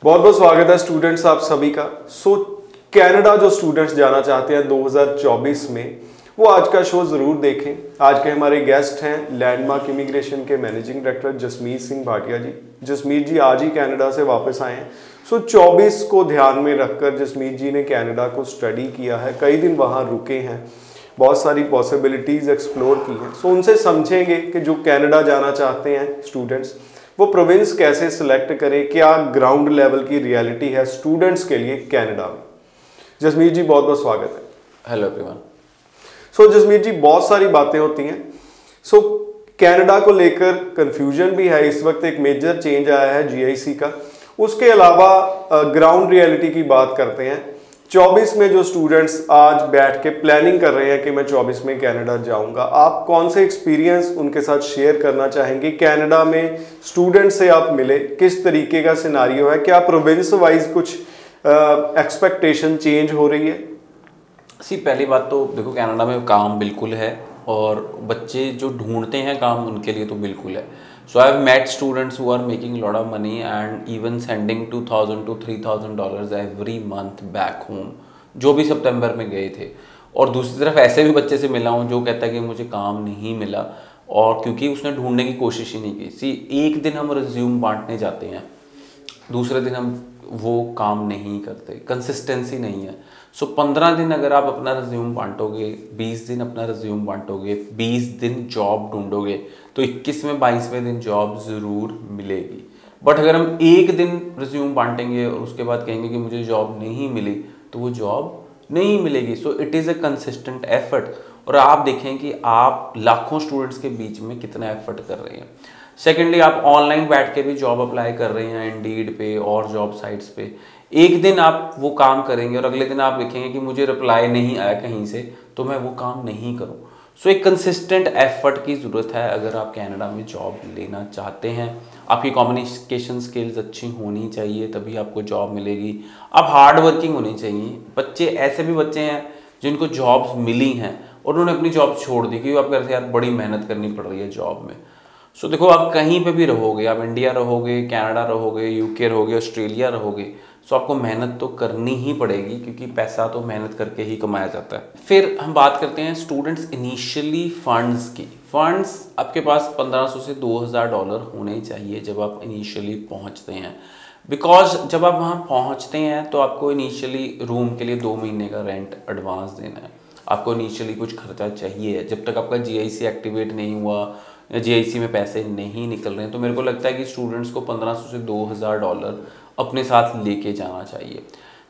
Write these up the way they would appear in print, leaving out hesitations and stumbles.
बहुत बहुत स्वागत है स्टूडेंट्स आप सभी का। कनाडा जो स्टूडेंट्स जाना चाहते हैं 2024 में वो आज का शो ज़रूर देखें। आज के हमारे गेस्ट हैं लैंडमार्क इमिग्रेशन के मैनेजिंग डायरेक्टर जसमीत सिंह भाटिया जी। जसमीत जी आज ही कनाडा से वापस आए हैं। 24 को ध्यान में रखकर जसमीत जी ने कनाडा को स्टडी किया है, कई दिन वहाँ रुके हैं, बहुत सारी पॉसिबिलिटीज़ एक्सप्लोर की हैं। उनसे समझेंगे कि जो कनाडा जाना चाहते हैं स्टूडेंट्स वो प्रोविंस कैसे सिलेक्ट करें, क्या ग्राउंड लेवल की रियलिटी है स्टूडेंट्स के लिए कनाडा में। जसमीत जी बहुत बहुत स्वागत है। Hello everyone. जसमीत जी बहुत सारी बातें होती हैं। कनाडा को लेकर कंफ्यूजन भी है, इस वक्त एक मेजर चेंज आया है जीआईसी का। उसके अलावा ग्राउंड रियलिटी की बात करते हैं। 24 में जो स्टूडेंट्स आज बैठ के प्लानिंग कर रहे हैं कि मैं 24 में कनाडा जाऊंगा, आप कौन से एक्सपीरियंस उनके साथ शेयर करना चाहेंगे? कनाडा में स्टूडेंट से आप मिले, किस तरीके का सिनारियो है? क्या प्रोविंस वाइज कुछ एक्सपेक्टेशन चेंज हो रही है? पहली बात तो देखो, कनाडा में काम बिल्कुल है और बच्चे जो ढूंढते हैं काम उनके लिए तो बिल्कुल है। So I have met students who are making lot of money and even sending $2,000 to $3,000 every month back home, जो भी सितंबर में गए थे। और दूसरी तरफ ऐसे भी बच्चे से मिला हूँ जो कहता है कि मुझे काम नहीं मिला, और क्योंकि उसने ढूंढने की कोशिश ही नहीं की। एक दिन हम रिज्यूम बांटने जाते हैं, दूसरे दिन हम वो काम नहीं करते, कंसिस्टेंसी नहीं है। 15 दिन अगर आप अपना रिज्यूम बांटोगे, 20 दिन अपना रिज्यूम बांटोगे, 20 दिन जॉब ढूंढोगे तो 21वें 22वें दिन जॉब ज़रूर मिलेगी। बट अगर हम एक दिन रिज्यूम बांटेंगे और उसके बाद कहेंगे कि मुझे जॉब नहीं मिली, तो वो जॉब नहीं मिलेगी। It is a consistent effort. और आप देखें कि आप लाखों स्टूडेंट्स के बीच में कितना एफर्ट कर रहे हैं। सेकेंडली, आप ऑनलाइन बैठ के भी जॉब अप्लाई कर रहे हैं इंडीड पे और जॉब साइट्स पे। एक दिन आप वो काम करेंगे और अगले दिन आप देखेंगे कि मुझे रिप्लाई नहीं आया कहीं से, तो मैं वो काम नहीं करूं। एक कंसिस्टेंट एफर्ट की ज़रूरत है अगर आप कनाडा में जॉब लेना चाहते हैं। आपकी कम्युनिकेशन स्किल्स अच्छी होनी चाहिए, तभी आपको जॉब मिलेगी। आप हार्ड वर्किंग होनी चाहिए। बच्चे, ऐसे भी बच्चे हैं जिनको जॉब्स मिली हैं और उन्होंने अपनी जॉब छोड़ दी क्योंकि आप कहते हैं यार बड़ी मेहनत करनी पड़ रही है जॉब में। देखो, आप कहीं पे भी रहोगे, आप इंडिया रहोगे, कनाडा रहोगे, यूके रहोगे, ऑस्ट्रेलिया रहोगे, आपको मेहनत तो करनी ही पड़ेगी क्योंकि पैसा तो मेहनत करके ही कमाया जाता है। फिर हम बात करते हैं स्टूडेंट्स इनिशियली फंड्स की। फंड्स आपके पास $1,500 से $2,000 होने चाहिए जब आप इनिशियली पहुंचते हैं। बिकॉज जब आप वहां पहुंचते हैं तो आपको इनिशियली रूम के लिए 2 महीने का रेंट एडवांस देना है। आपको इनिशियली कुछ खर्चा चाहिए जब तक आपका जीआईसी एक्टिवेट नहीं हुआ, जीआईसी में पैसे नहीं निकल रहे हैं। तो मेरे को लगता है कि स्टूडेंट्स को $1,500 से $2,000 अपने साथ लेके जाना चाहिए।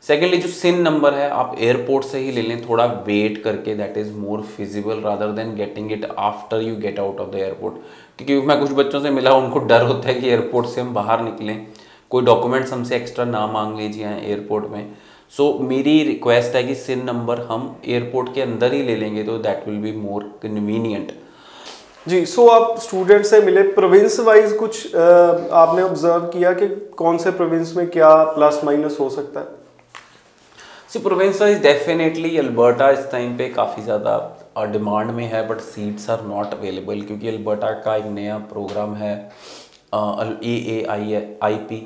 सेकेंडली, जो सिन नंबर है आप एयरपोर्ट से ही ले लें, थोड़ा वेट करके, that is more feasible rather than getting it after you get out of the airport. क्योंकि मैं कुछ बच्चों से मिला, उनको डर होता है कि एयरपोर्ट से हम बाहर निकलें, कोई डॉक्यूमेंट्स हमसे एक्स्ट्रा ना मांग लीजिए एयरपोर्ट में। मेरी रिक्वेस्ट है कि सिन नंबर हम एयरपोर्ट के अंदर ही ले लेंगे तो that will be more convenient जी। आप स्टूडेंट से मिले, प्रोविंस वाइज कुछ आपने ऑब्जर्व किया कि कौन से प्रोविंस में क्या प्लस माइनस हो सकता है? प्रोविंस वाइज डेफिनेटली अल्बर्टा इस टाइम पे काफ़ी ज़्यादा डिमांड में है, but seats are not available क्योंकि अल्बर्टा का एक नया प्रोग्राम है AAIP,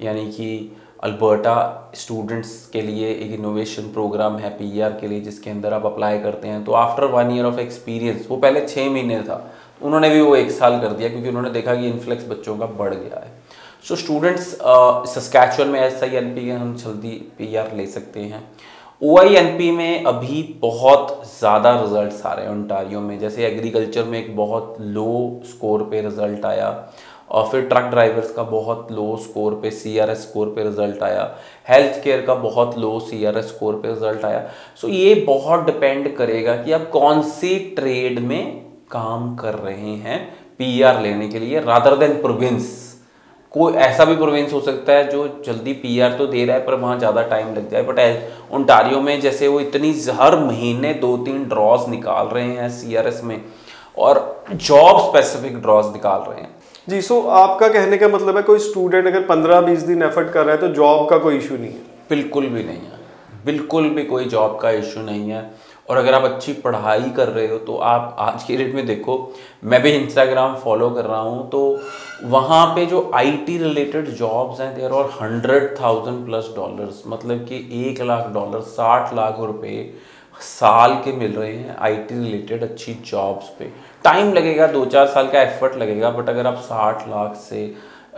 यानी कि अल्बर्टा स्टूडेंट्स के लिए एक इनोवेशन प्रोग्राम है PR के लिए, जिसके अंदर आप अप्लाई करते हैं तो आफ्टर 1 year ऑफ एक्सपीरियंस, वो पहले 6 महीने था, उन्होंने भी वो 1 साल कर दिया क्योंकि उन्होंने देखा कि इन्फ्लक्स बच्चों का बढ़ गया है। स्टूडेंट्स सस्कैचुअन में SINP के हम जल्दी PR ले सकते हैं। OINP में अभी बहुत ज़्यादा रिजल्ट्स आ रहे हैं ओंटारियो में। जैसे एग्रीकल्चर में एक बहुत लो स्कोर पे रिजल्ट आया, और फिर ट्रक ड्राइवर्स का बहुत लो स्कोर पे CRS स्कोर पे रिजल्ट आया, हेल्थ केयर का बहुत लो CRS स्कोर पे रिजल्ट आया। ये बहुत डिपेंड करेगा कि आप कौन सी ट्रेड में काम कर रहे हैं PR लेने के लिए, रादर देन प्रोविंस। कोई ऐसा भी प्रोविंस हो सकता है जो जल्दी PR तो दे रहा है पर वहाँ ज़्यादा टाइम लग जाए। बट ओंटारियो में जैसे वो इतनी हर महीने 2-3 ड्रॉज निकाल रहे हैं CRS में, और जॉब स्पेसिफिक ड्रॉज निकाल रहे हैं। जी। आपका कहने का मतलब है कोई स्टूडेंट अगर 15-20 दिन एफर्ट कर रहा है तो जॉब का कोई इशू नहीं है? बिल्कुल भी नहीं है, बिल्कुल भी कोई जॉब का इशू नहीं है। और अगर आप अच्छी पढ़ाई कर रहे हो तो आप आज की डेट में देखो, मैं भी इंस्टाग्राम फॉलो कर रहा हूँ, तो वहाँ पे जो IT रिलेटेड जॉब्स हैं देयर और $100,000+, मतलब कि $1,00,000 $60 लाख साल के मिल रहे हैं IT रिलेटेड अच्छी जॉब्स पे। टाइम लगेगा, 2-4 साल का एफर्ट लगेगा, बट अगर आप 60 लाख से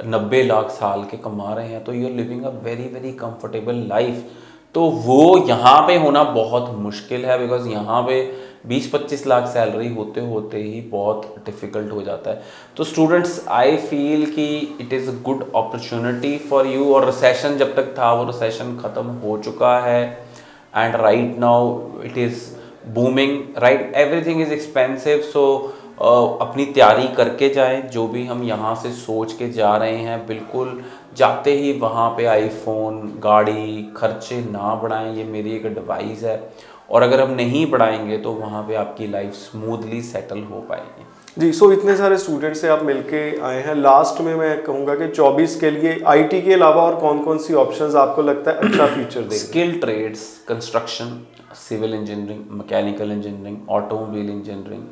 90 लाख साल के कमा रहे हैं तो you are living a very very comfortable life. तो वो यहाँ पे होना बहुत मुश्किल है, बिकॉज यहाँ पे 20-25 लाख सैलरी होते होते ही बहुत डिफ़िकल्ट हो जाता है। तो स्टूडेंट्स, आई फील कि it is a good opportunity for you. और रिसेशन जब तक था वो रिसेशन ख़त्म हो चुका है, and right now it is booming, right, everything is expensive. So अपनी तैयारी करके जाएं, जो भी हम यहाँ से सोच के जा रहे हैं, बिल्कुल जाते ही वहाँ पे आईफोन, गाड़ी, खर्चे ना बढ़ाएं, ये मेरी एक एडवाइस है। और अगर हम नहीं बढ़ाएंगे तो वहाँ पे आपकी लाइफ स्मूथली सेटल हो पाएगी। जी, सो इतने सारे स्टूडेंट्स से आप मिलके आए हैं, लास्ट में मैं कहूँगा कि 24 के लिए IT के अलावा और कौन कौन सी ऑप्शंस आपको लगता है अच्छा फ्यूचर देंगे? Skill trades, construction, civil engineering, mechanical engineering, automobile engineering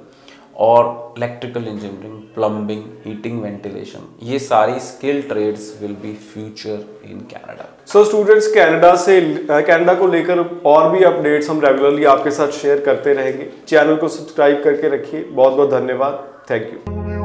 और electrical engineering, plumbing, heating, ventilation, ये सारी skill trades will be future in Canada. So students, Canada को लेकर और भी अपडेट्स हम रेगुलरली आपके साथ शेयर करते रहेंगे। चैनल को सब्सक्राइब करके रखिए। बहुत बहुत धन्यवाद। Thank you.